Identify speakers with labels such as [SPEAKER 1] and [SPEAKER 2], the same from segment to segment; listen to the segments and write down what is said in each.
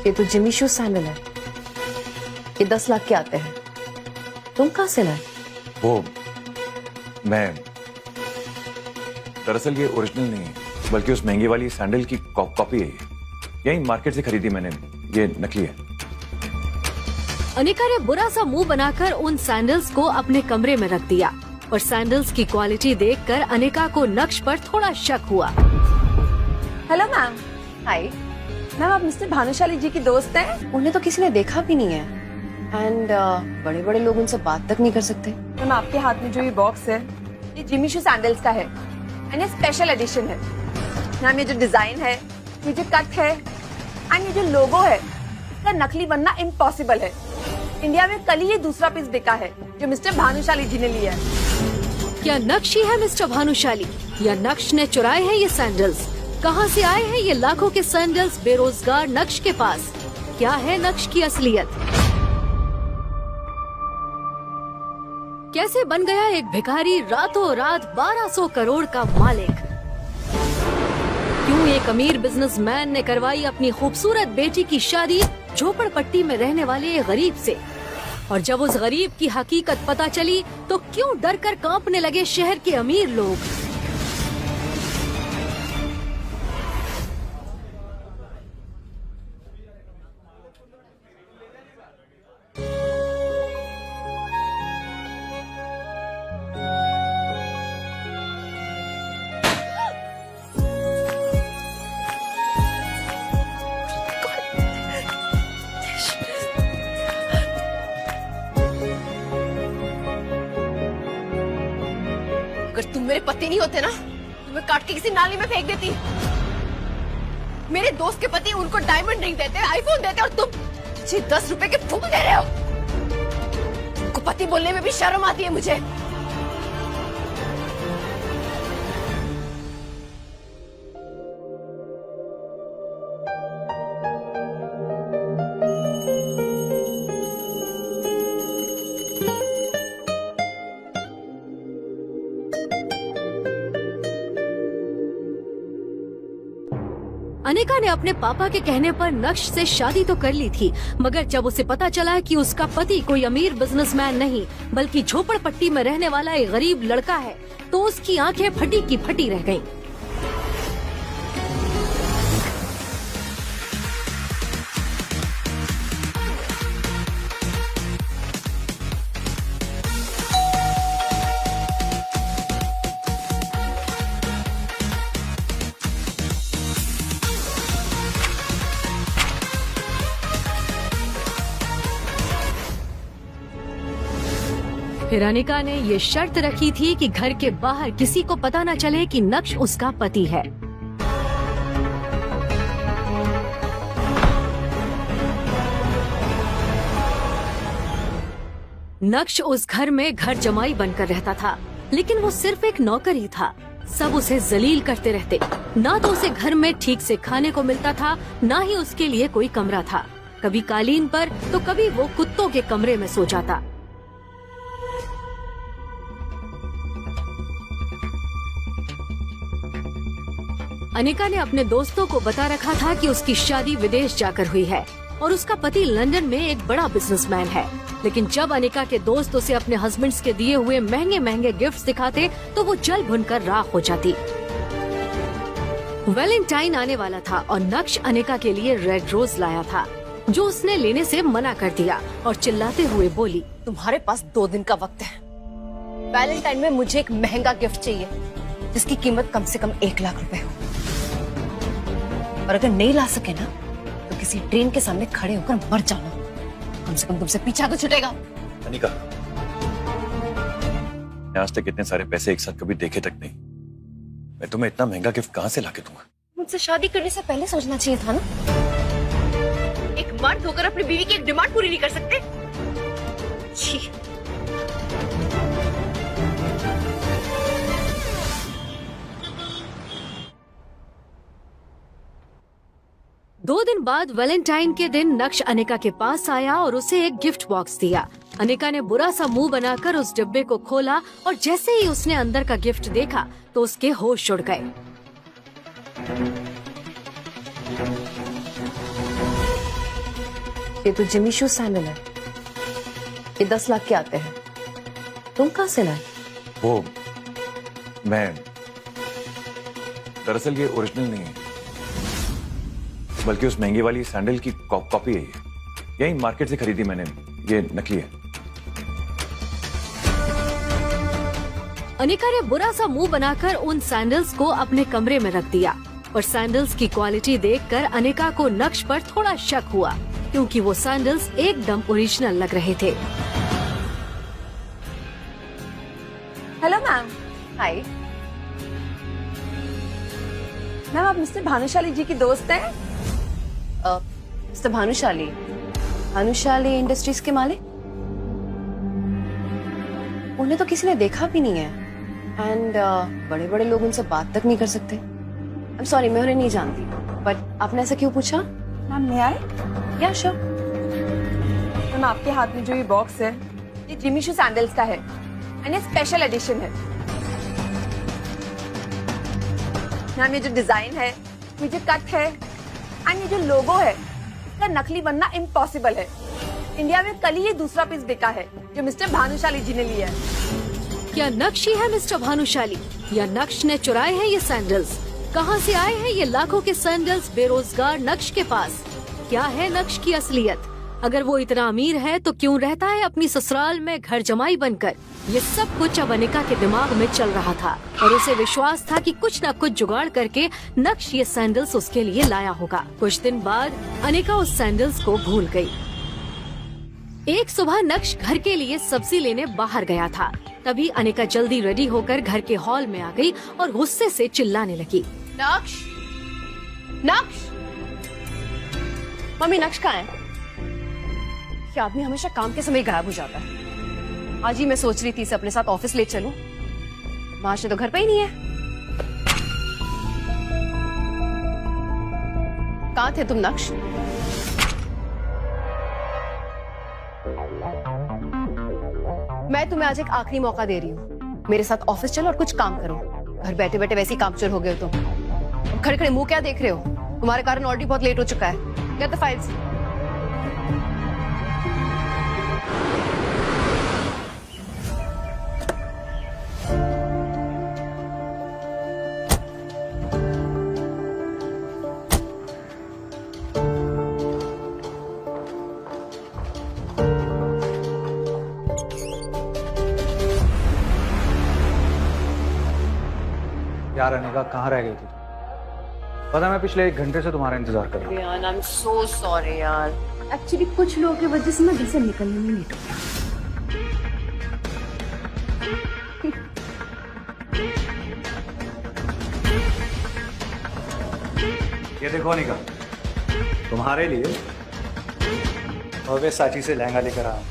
[SPEAKER 1] ये तो जिमी शू सैंडल है, ये 10 लाख के आते हैं। तुम कहाँ से लाए?
[SPEAKER 2] वो मैं दरअसल ये ओरिजिनल नहीं है, बल्कि उस महंगी वाली सैंडल की कॉपी है। यही मार्केट से खरीदी मैंने, ये नकली है।
[SPEAKER 3] अनिका ने बुरा सा मुंह बनाकर उन सैंडल्स को अपने कमरे में रख दिया और सैंडल्स की क्वालिटी देखकर अनिका को नक्श पर थोड़ा शक हुआ।
[SPEAKER 1] Hello ma'am. हाय मैम, आप मिस्टर भानुशाली जी की दोस्त हैं? उन्हें तो किसी ने देखा भी नहीं है एंड बड़े बड़े लोग उनसे बात तक नहीं कर सकते। मैम, आपके हाथ में जो ये बॉक्स है, ये जिमी शू सैंडल्स का है एंड ये स्पेशल एडिशन है। मैम, ये जो डिजाइन है, ये जो कट है एंड ये जो लोगो है, इसका नकली बनना इम्पॉसिबल है। इंडिया में कल ही ये दूसरा पीस बिका है जो मिस्टर भानुशाली जी ने लिया है।
[SPEAKER 3] क्या नक्श ही है मिस्टर भानुशाली या नक्श ने चुराए हैं ये सैंडल्स? कहां से आए हैं ये लाखों के सैंडल्स बेरोजगार नक्श के पास? क्या है नक्श की असलियत? कैसे बन गया एक भिखारी रातों रात 1200 करोड़ का मालिक? क्यों एक अमीर बिजनेसमैन ने करवाई अपनी खूबसूरत बेटी की शादी झोपड़पट्टी में रहने वाले एक गरीब से? और जब उस गरीब की हकीकत पता चली तो क्यों डर कर कांपने लगे शहर के अमीर लोग?
[SPEAKER 1] अगर तुम मेरे पति नहीं होते ना, तुम्हें काट के किसी नाली में फेंक देती। मेरे दोस्त के पति उनको डायमंड रिंग देते, आईफोन देते, और तुम मुझे 10 रुपए के फूल दे रहे हो। तुमको पति बोलने में भी शर्म आती है मुझे।
[SPEAKER 3] अनिका ने अपने पापा के कहने पर नक्श से शादी तो कर ली थी, मगर जब उसे पता चला कि उसका पति कोई अमीर बिजनेसमैन नहीं बल्कि झोपड़पट्टी में रहने वाला एक गरीब लड़का है, तो उसकी आंखें फटी की फटी रह गईं। फिर अनिका ने ये शर्त रखी थी कि घर के बाहर किसी को पता न चले कि नक्श उसका पति है। नक्श उस घर में घर जमाई बनकर रहता था, लेकिन वो सिर्फ एक नौकर ही था। सब उसे जलील करते रहते। ना तो उसे घर में ठीक से खाने को मिलता था, ना ही उसके लिए कोई कमरा था। कभी कालीन पर तो कभी वो कुत्तों के कमरे में सो जाता। अनिका ने अपने दोस्तों को बता रखा था कि उसकी शादी विदेश जाकर हुई है और उसका पति लंदन में एक बड़ा बिजनेसमैन है। लेकिन जब अनिका के दोस्त उसे अपने हस्बैंड्स के दिए हुए महंगे महंगे गिफ्ट्स दिखाते तो वो जल भुनकर राख हो जाती। वैलेंटाइन आने वाला था और नक्श अनिका के लिए रेड रोज लाया था, जो उसने लेने से मना कर दिया और चिल्लाते हुए बोली,
[SPEAKER 1] तुम्हारे पास 2 दिन का वक्त है। वैलेंटाइन में मुझे एक महंगा गिफ्ट चाहिए जिसकी कीमत कम से कम 1 लाख रुपए हो। और अगर नहीं ला सके ना तो किसी ट्रेन के सामने खड़े होकर मर जाना। कम से कम तुमसे पीछा तो छूटेगा।
[SPEAKER 2] अनिका, मैं आज तक इतने सारे पैसे एक साथ कभी देखे तक नहीं। मैं तुम्हें इतना महंगा गिफ्ट कहां से लाके दूंगा?
[SPEAKER 1] मुझसे शादी करने से पहले सोचना चाहिए था ना। एक मर्द होकर अपनी बीवी की एक डिमांड पूरी नहीं कर सकते। छी।
[SPEAKER 3] दो दिन बाद वैलेंटाइन के दिन नक्श अनिका के पास आया और उसे एक गिफ्ट बॉक्स दिया। अनिका ने बुरा सा मुंह बनाकर उस डिब्बे को खोला और जैसे ही उसने अंदर का गिफ्ट देखा तो उसके होश उड़ गए।
[SPEAKER 1] ये तो जिमी शू सैंडल है, ये 10 लाख के आते हैं। तुम कहाँ से लाए?
[SPEAKER 2] वो मैं दरअसल ये ओरिजिनल नहीं है, बल्कि उस महंगी वाली सैंडल की कॉपी है ये। यही मार्केट से खरीदी मैंने, ये नकली है।
[SPEAKER 3] अनिका ने बुरा सा मुंह बनाकर उन सैंडल्स को अपने कमरे में रख दिया और सैंडल्स की क्वालिटी देखकर अनिका को नक्श पर थोड़ा शक हुआ, क्योंकि वो सैंडल्स एकदम ओरिजिनल लग रहे थे।
[SPEAKER 1] Hello ma'am. हाय मैम, आप मिस्टर भानुशाली जी की दोस्त हैं? मिस्टर भानुशाली इंडस्ट्रीज के मालिक? उन्हें तो किसी ने देखा भी नहीं है एंड बड़े बड़े लोग उनसे बात तक नहीं कर सकते। आई एम सॉरी, मैं उन्हें नहीं जानती, बट आपने ऐसा क्यों पूछा?
[SPEAKER 4] मैम मैं आए?
[SPEAKER 1] या श्योर।
[SPEAKER 4] मैम आपके हाथ में जो ये बॉक्स है
[SPEAKER 1] ये जिमी शू सैंडल्स का है एंड ये स्पेशल एडिशन है। मैम ये जो डिजाइन है, ये जो कट है एंड ये जो लोगो है, इसका नकली बनना इम्पॉसिबल है। इंडिया में कल ही ये दूसरा पीस बिका है जो मिस्टर भानुशाली जी ने लिया है।
[SPEAKER 3] क्या नक्श ही है मिस्टर भानुशाली या नक्श ने चुराए हैं ये सैंडल्स? कहां से आए हैं ये लाखों के सैंडल्स बेरोजगार नक्श के पास? क्या है नक्श की असलियत? अगर वो इतना अमीर है तो क्यों रहता है अपनी ससुराल में घर जमाई बनकर? ये सब कुछ अब अनिका के दिमाग में चल रहा था और उसे विश्वास था कि कुछ न कुछ जुगाड़ करके नक्श ये सैंडल्स उसके लिए लाया होगा। कुछ दिन बाद अनिका उस सैंडल्स को भूल गई। एक सुबह नक्श घर के लिए सब्जी लेने बाहर गया था। तभी अनिका जल्दी रेडी होकर घर के हॉल में आ गई और गुस्से से चिल्लाने लगी।
[SPEAKER 1] नक्श, नक्श, मम्मी नक्श कहाँ है? ये आदमी हमेशा काम के समय गायब हो जाता है। आज ही मैं सोच रही थी इसे अपने साथ ऑफिस ले चलूं, माशे तो घर पे ही नहीं है। कहाँ थे तुम नक्श? मैं तुम्हें आज एक आखिरी मौका दे रही हूँ, मेरे साथ ऑफिस चलो और कुछ काम करो। घर बैठे बैठे वैसे ही कामचोर हो गए हो तुम। खड़े खड़े मुंह क्या देख रहे हो? तुम्हारे कारण ऑलरेडी बहुत लेट हो चुका है। Get the files.
[SPEAKER 5] यार अनिका कहाँ रह गई थी? पता मैं पिछले 1 घंटे से तुम्हारा इंतजार कर रहा हूँ।
[SPEAKER 1] यार आई एम सो सॉरी यार। एक्चुअली कुछ लोगों की वजह से मैं घर से निकलने में लेट हो गया।
[SPEAKER 5] ये देखो अनिका, तुम्हारे लिए भव्य साची से लहंगा लेकर आया हूँ।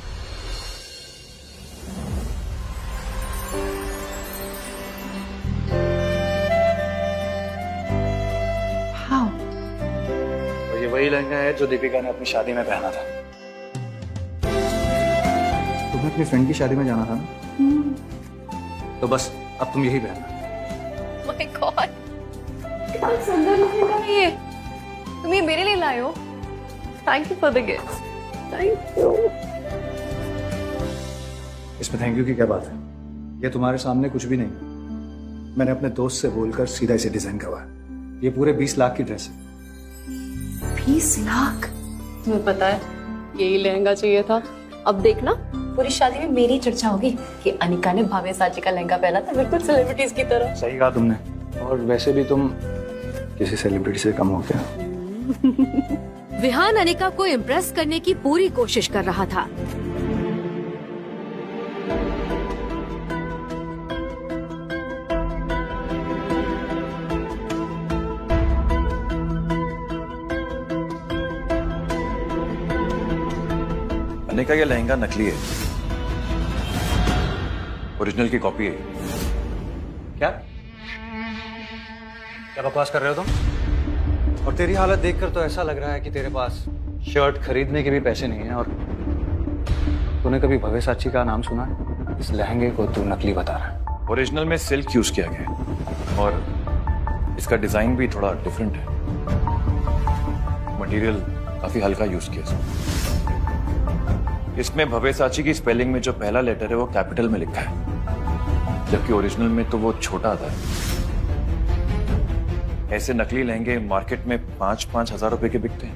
[SPEAKER 5] ये वही लहंगा है जो दीपिका ने अपनी शादी में पहना था। तुम्हें अपनी फ्रेंड की शादी में जाना था ना? तो बस अब तुम यही पहनना।
[SPEAKER 1] माय गॉड, कितना सुंदर लहंगा है ये। तुम ये मेरे लिए लाए हो? Thank you for the gift. Thank you.
[SPEAKER 5] इसमें थैंक यू की क्या बात है? ये तुम्हारे सामने कुछ भी नहीं। मैंने अपने दोस्त से बोलकर सीधा इसे डिजाइन करवाया। ये पूरे 20 लाख की ड्रेस है।
[SPEAKER 1] 20 लाख? तुम्हें पता है यही लहंगा चाहिए था। अब देखना पूरी शादी में मेरी चर्चा होगी कि अनिका ने भावे साची का लहंगा पहना था, बिल्कुल सेलिब्रिटीज की तरह।
[SPEAKER 5] सही कहा तुमने। और वैसे भी तुम किसी सेलिब्रिटी से कम हो क्या?
[SPEAKER 3] विहान अनिका को इम्प्रेस करने की पूरी कोशिश कर रहा था।
[SPEAKER 2] अनिका ये लहंगा नकली है, ओरिजिनल की कॉपी है।
[SPEAKER 5] क्या क्या बकवास कर रहे हो तुम? और तेरी हालत देखकर तो ऐसा लग रहा है कि तेरे पास शर्ट खरीदने के भी पैसे नहीं है। और तूने कभी भव्य साची का नाम सुना है? इस लहंगे को तू नकली बता रहा है।
[SPEAKER 2] ओरिजिनल में सिल्क यूज किया गया है और इसका डिजाइन भी थोड़ा डिफरेंट है। मटेरियल काफी हल्का यूज किया इसमें। इसमें भवेसाची की स्पेलिंग में जो पहला लेटर है वो कैपिटल में लिखा है, जबकि ओरिजिनल में तो वो छोटा आता है। ऐसे नकली लहंगे मार्केट में 5-5 हजार रुपए के बिकते हैं।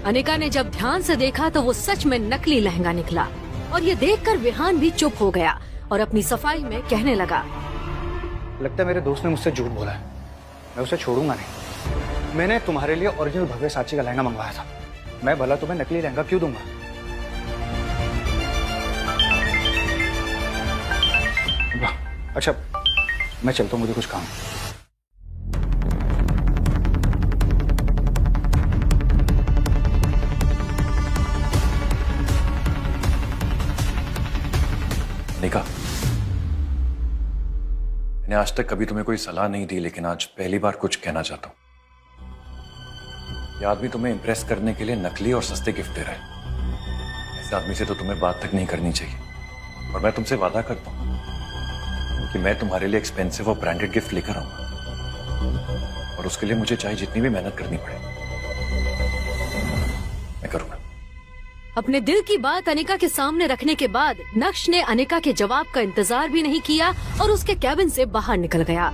[SPEAKER 3] अनिका ने जब ध्यान से देखा तो वो सच में नकली लहंगा निकला और ये देखकर विहान भी चुप हो गया और अपनी सफाई में कहने लगा,
[SPEAKER 5] लगता है मेरे दोस्त ने मुझसे झूठ बोला है, मैं उसे छोड़ूंगा नहीं। मैंने तुम्हारे लिए ओरिजिनल भव्यसाची का लहंगा मंगवाया था, मैं भला तुम्हें नकली लहंगा क्यों दूंगा? अच्छा मैं चलता हूँ, मुझे कुछ काम है।
[SPEAKER 2] निका, मैंने आज तक कभी तुम्हें कोई सलाह नहीं दी, लेकिन आज पहली बार कुछ कहना चाहता हूं। यह आदमी तुम्हें इंप्रेस करने के लिए नकली और सस्ते गिफ्ट दे रहा है। ऐसे आदमी से तो तुम्हें बात तक नहीं करनी चाहिए। और मैं तुमसे वादा करता हूं कि मैं तुम्हारे लिए एक्सपेंसिव और ब्रांडेड गिफ्ट लेकर आऊंगा, और उसके लिए मुझे चाहे जितनी भी मेहनत करनी पड़े मैं करूंगा।
[SPEAKER 3] अपने दिल की बात अनिका के सामने रखने के बाद नक्श ने अनिका के जवाब का इंतजार भी नहीं किया और उसके कैबिन से बाहर निकल गया।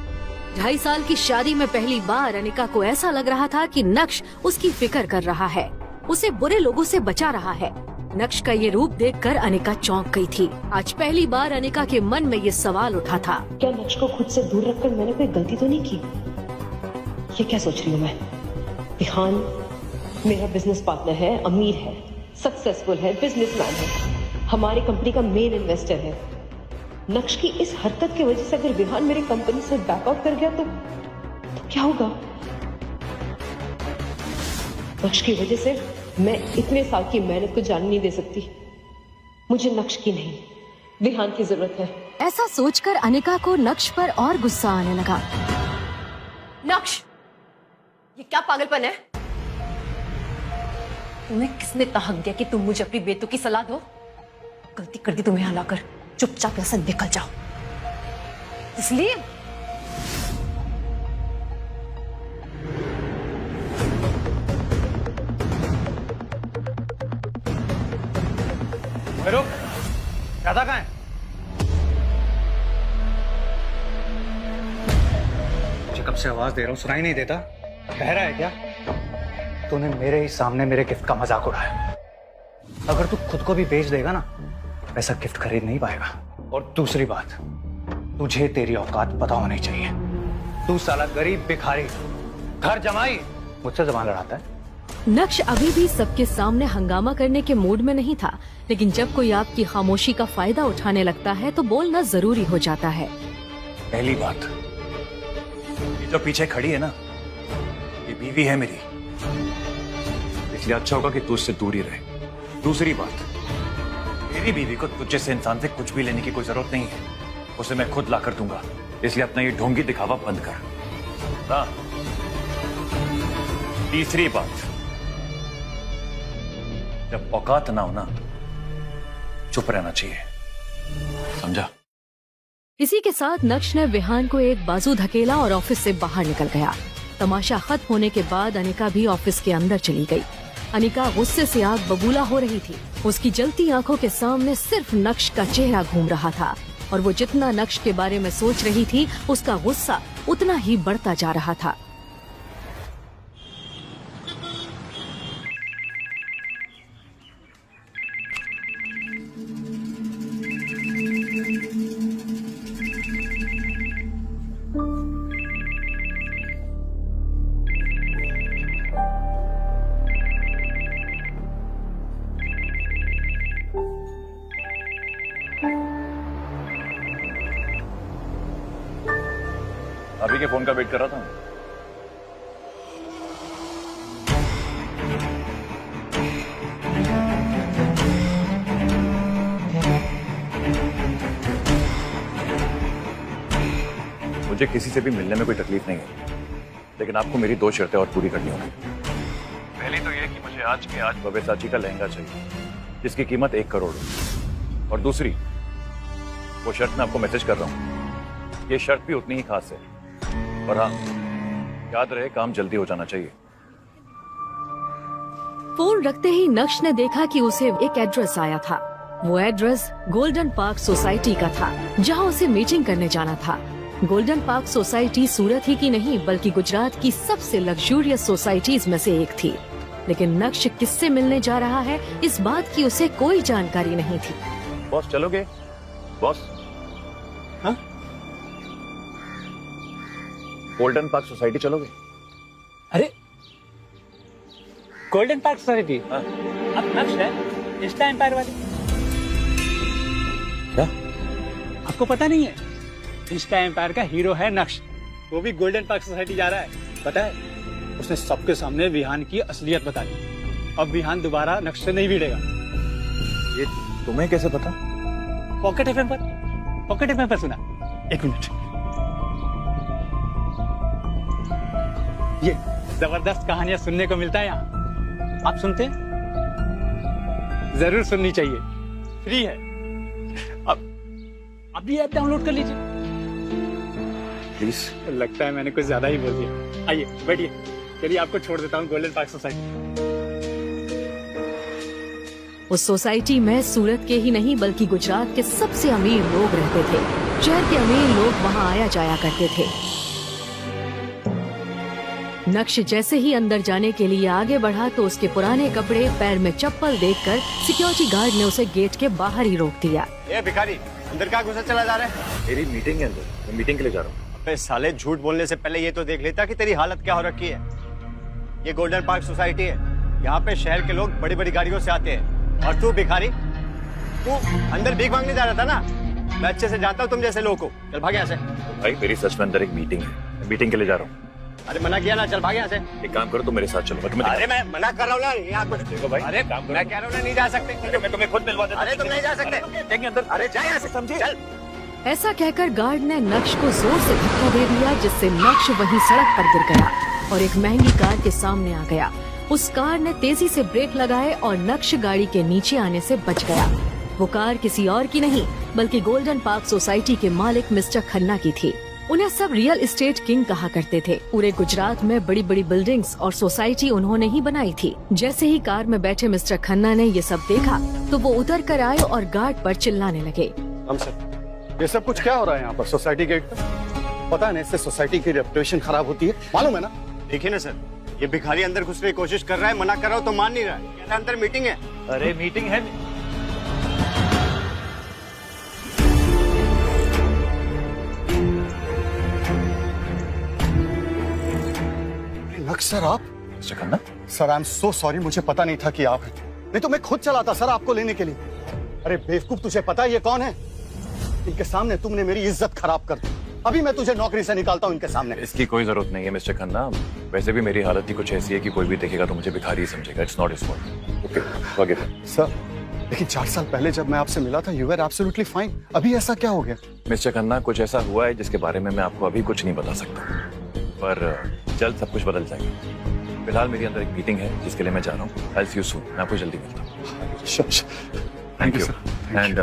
[SPEAKER 3] 2.5 साल की शादी में पहली बार अनिका को ऐसा लग रहा था कि नक्श उसकी फिक्र कर रहा है, उसे बुरे लोगों से बचा रहा है। नक्श का ये रूप देखकर अनिका चौंक गई थी। आज पहली बार अनिका के मन में ये सवाल उठा था,
[SPEAKER 6] क्या नक्श को खुद से दूर रखकर मैंने कोई गलती तो नहीं की? ये क्या सोच रही हूँ मैं? विहान मेरा बिजनेस पार्टनर है, अमीर है, सक्सेसफुल है, बिजनेसमैन है, हमारी कंपनी का मेन इन्वेस्टर है। नक्श की इस हरकत की वजह से अगर विहान मेरी कंपनी से बैकआउट कर गया तो क्या होगा? नक्श की वजह से मैं इतने साल की मेहनत को जाने नहीं दे सकती। मुझे नक्श की नहीं, विहान की जरूरत है।
[SPEAKER 3] ऐसा सोचकर अनिका को नक्श पर और गुस्सा आने लगा।
[SPEAKER 1] नक्श, ये क्या पागलपन है? तुम्हें किसने कहा दिया कि तुम मुझे अपनी बेटों की सलाह दो? गलती कर दी तुम्हें यहाँ लाकर, चुपचाप यहाँ से निकल जाओ। इसलिए
[SPEAKER 5] रुक, राधा कहाँ है? मुझे कब से आवाज दे रहा हूँ, सुनाई नहीं देता? बहरा है क्या? तूने मेरे ही सामने मेरे गिफ्ट का मजाक उड़ाया। अगर तू खुद को भी बेच देगा ना, ऐसा गिफ्ट खरीद नहीं पाएगा। और दूसरी बात, तुझे तेरी औकात पता होनी चाहिए। तू साला गरीब भिखारी, घर जमाई, मुझसे जबान लड़ाता है।
[SPEAKER 3] नक्श अभी भी सबके सामने हंगामा करने के मूड में नहीं था, लेकिन जब कोई आपकी खामोशी का फायदा उठाने लगता है तो बोलना जरूरी हो जाता है।
[SPEAKER 2] पहली बात, ये जो पीछे खड़ी है ना, ये बीवी है मेरी, इसलिए अच्छा होगा कि तू उससे दूर ही रहे। दूसरी बात, मेरी बीवी को तुझ जैसे इंसान से कुछ भी लेने की कोई जरूरत नहीं है, उसे मैं खुद ला कर दूंगा, इसलिए अपना ये ढोंगी दिखावा बंद कर। ना। तीसरी बात, जब औकात ना हो ना, चुप रहना चाहिए, समझा?
[SPEAKER 3] इसी के साथ नक्श ने विहान को एक बाजू धकेला और ऑफिस से बाहर निकल गया। तमाशा खत्म होने के बाद अनिका भी ऑफिस के अंदर चली गई। अनिका गुस्से से आग बबूला हो रही थी। उसकी जलती आंखों के सामने सिर्फ नक्श का चेहरा घूम रहा था और वो जितना नक्श के बारे में सोच रही थी, उसका गुस्सा उतना ही बढ़ता जा रहा था।
[SPEAKER 2] अभी के फोन का वेट कर रहा था। मुझे किसी से भी मिलने में कोई तकलीफ नहीं है, लेकिन आपको मेरी 2 शर्तें और पूरी करनी होगी। पहली तो यह कि मुझे आज के आज भव्यसाची का लहंगा चाहिए जिसकी कीमत 1 करोड़ हो, और दूसरी, वो शर्त मैं आपको मैसेज कर रहा हूं, ये शर्त भी उतनी ही खास है। और हाँ, याद रहे काम जल्दी हो जाना चाहिए।
[SPEAKER 3] फोन रखते ही नक्श ने देखा कि उसे एक एड्रेस आया था। वो एड्रेस गोल्डन पार्क सोसाइटी का था, जहां उसे मीटिंग करने जाना था। गोल्डन पार्क सोसाइटी सूरत ही की नहीं बल्कि गुजरात की सबसे लग्जूरियस सोसाइटीज में से एक थी। लेकिन नक्श किससे मिलने जा रहा है, इस बात की उसे कोई जानकारी नहीं थी।
[SPEAKER 2] बॉस चलोगे? बॉस,
[SPEAKER 5] हाँ?
[SPEAKER 2] गोल्डन पार्क सोसाइटी चलोगे?
[SPEAKER 7] अरे गोल्डन पार्क सोसाइटी,
[SPEAKER 2] हाँ।
[SPEAKER 7] अब नक्श है इंस्टा एम्पायर वाली।
[SPEAKER 2] क्या?
[SPEAKER 7] आपको पता नहीं है? इंस्टा एम्पायर का हीरो है नक्श, वो भी गोल्डन पार्क सोसाइटी जा रहा है। पता है, उसने सबके सामने विहान की असलियत बता दी। अब विहान दोबारा नक्श से नहीं भिड़ेगा।
[SPEAKER 2] ये तुम्हें कैसे पता?
[SPEAKER 7] पॉकेट एफएम पर सुना। एक मिनट, ये जबरदस्त कहानियां सुनने को मिलता है यहाँ। आप सुनते हैं? जरूर सुननी चाहिए, फ्री है। अब भी ऐप डाउनलोड कर लीजिए।
[SPEAKER 2] प्लीज।
[SPEAKER 7] लगता है मैंने कुछ ज्यादा ही बोल दिया। आइए बैठिए, चलिए आपको छोड़ देता हूँ गोल्डन पार्क सोसाइटी।
[SPEAKER 3] उस सोसाइटी में सूरत के ही नहीं बल्कि गुजरात के सबसे अमीर लोग रहते थे। शहर के अमीर लोग वहाँ आया जाया करते थे। नक्श जैसे ही अंदर जाने के लिए आगे बढ़ा तो उसके पुराने कपड़े, पैर में चप्पल देखकर सिक्योरिटी गार्ड ने उसे गेट के बाहर ही रोक दिया।
[SPEAKER 8] ये भिखारी अंदर क्या घुसा चला जा रहा है?
[SPEAKER 2] मेरी मीटिंग है अंदर, मैं मीटिंग के लिए जा रहा हूँ।
[SPEAKER 8] अबे साले, झूठ बोलने से पहले ये तो देख लेता कि तेरी हालत क्या हो रखी है। ये गोल्डन पार्क सोसाइटी है, यहाँ पे शहर के लोग बड़ी बड़ी गाड़ियों से आते हैं। और तू भिखारी, तू अंदर भीख मांगने जा रहा था ना? मैं अच्छे से जानता हूँ तुम जैसे लोगों को। चल भाग यहाँ से।
[SPEAKER 2] भाई मेरी सच में अंदर एक मीटिंग है, मीटिंग के लिए जा रहा हूँ।
[SPEAKER 8] अरे मना किया ना, चल भाग यहाँ से।
[SPEAKER 2] एक काम करो, तुम मेरे साथ चलो।
[SPEAKER 8] अरे मैं मना कर रहा हूँ ना, यहाँ कुछ
[SPEAKER 2] देखो भाई,
[SPEAKER 8] अरे
[SPEAKER 2] काम करो।
[SPEAKER 8] मैं कह रहा हूँ ना, नहीं जा सकते।
[SPEAKER 2] मैं तुम्हें खुद मिलवा देता हूँ।
[SPEAKER 8] अरे तुम नहीं जा सकते।
[SPEAKER 2] देंगे अंदर।
[SPEAKER 8] अरे जा यहाँ से,
[SPEAKER 2] समझिए।
[SPEAKER 8] चल।
[SPEAKER 3] ऐसा कहकर गार्ड ने नक्श को जोर से धक्का दे दिया, जिससे नक्श वहीं सड़क पर गिर गया और एक महंगी कार के सामने आ गया। उस कार ने तेजी से ब्रेक लगाए और नक्श गाड़ी के नीचे आने से बच गया। वो कार किसी और की नहीं बल्कि गोल्डन पार्क सोसाइटी के मालिक मिस्टर खन्ना की थी। उन्हें सब रियल एस्टेट किंग कहा करते थे। पूरे गुजरात में बड़ी बड़ी बिल्डिंग्स और सोसाइटी उन्होंने ही बनाई थी। जैसे ही कार में बैठे मिस्टर खन्ना ने ये सब देखा तो वो उतर कर आए और गार्ड पर चिल्लाने लगे।
[SPEAKER 9] हम सर, ये सब कुछ क्या हो रहा है यहाँ पर सोसाइटी गेट पर? पता है ना, इससे सोसाइटी की रेपुटेशन खराब होती है, मालूम है ना?
[SPEAKER 8] देखिए ना सर, ये भिखारी अंदर घुसने की कोशिश कर रहा है, मना कर रहा हूँ तो मान नहीं रहा है। कहता है अंदर मीटिंग है।
[SPEAKER 2] अरे मीटिंग है।
[SPEAKER 9] नक्श सर, आप?
[SPEAKER 2] Mister Khanna?
[SPEAKER 9] Sir I am so sorry, मुझे पता नहीं था कि आप हैं। नहीं तो मैं खुद चला था सर आपको लेने के लिए। अरे बेवकूफ, तुझे पता है ये कौन है? इनके सामने तुमने मेरी इज्जत खराब कर दी। अभी मैं तुझे नौकरी से निकालता हूँ इनके सामने।
[SPEAKER 2] इसकी कोई जरूरत नहीं है मिस्टर खन्ना। वैसे भी मेरी हालत ही कुछ ऐसी है कि कोई भी देखेगा तो मुझे भिखारी ही समझेगा। It's not his fault. Okay, forgive him.
[SPEAKER 9] Sir, लेकिन 4 साल पहले जब मैं आपसे मिला था यू वर एब्सोल्युटली फाइन। अभी ऐसा क्या हो गया?
[SPEAKER 2] मिस्टर खन्ना, कुछ ऐसा हुआ है जिसके बारे में मैं आपको अभी कुछ नहीं बता सकता, पर जल्द सब कुछ बदल जाएगा। फिलहाल मेरी अंदर एक मीटिंग है जिसके लिए मैं जा रहा हूँ। I will see you soon. मैं आपको जल्दी मिलता हूँ। Thank you. एंड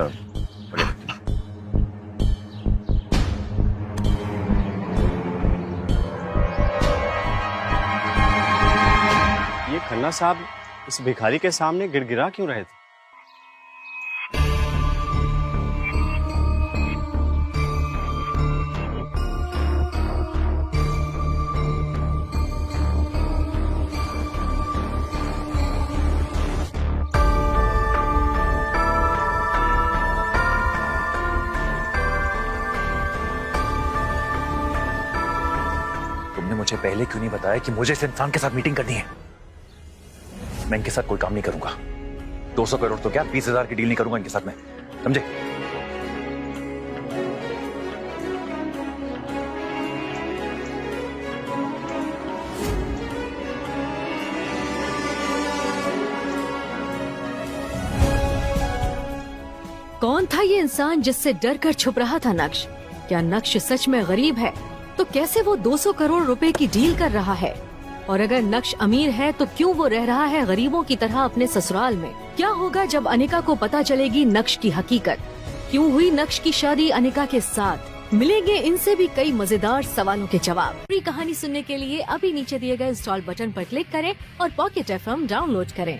[SPEAKER 8] ये खन्ना साहब इस भिखारी के सामने गिड़गिड़ा क्यों रहे थे?
[SPEAKER 2] तुमने मुझे पहले क्यों नहीं बताया कि मुझे इस इंसान के साथ मीटिंग करनी है? मैं इनके साथ कोई काम नहीं करूंगा। 200 करोड़ तो क्या, 20,000 की डील नहीं करूंगा इनके साथ में, समझे?
[SPEAKER 3] कौन था ये इंसान जिससे डर कर छुप रहा था नक्श? क्या नक्श सच में गरीब है? तो कैसे वो 200 करोड़ रुपए की डील कर रहा है? और अगर नक्श अमीर है तो क्यों वो रह रहा है गरीबों की तरह अपने ससुराल में? क्या होगा जब अनिका को पता चलेगी नक्श की हकीकत? क्यों हुई नक्श की शादी अनिका के साथ? मिलेंगे इनसे भी कई मजेदार सवालों के जवाब। पूरी कहानी सुनने के लिए अभी नीचे दिए गए इंस्टॉल बटन पर क्लिक करें और पॉकेट FM डाउनलोड करें।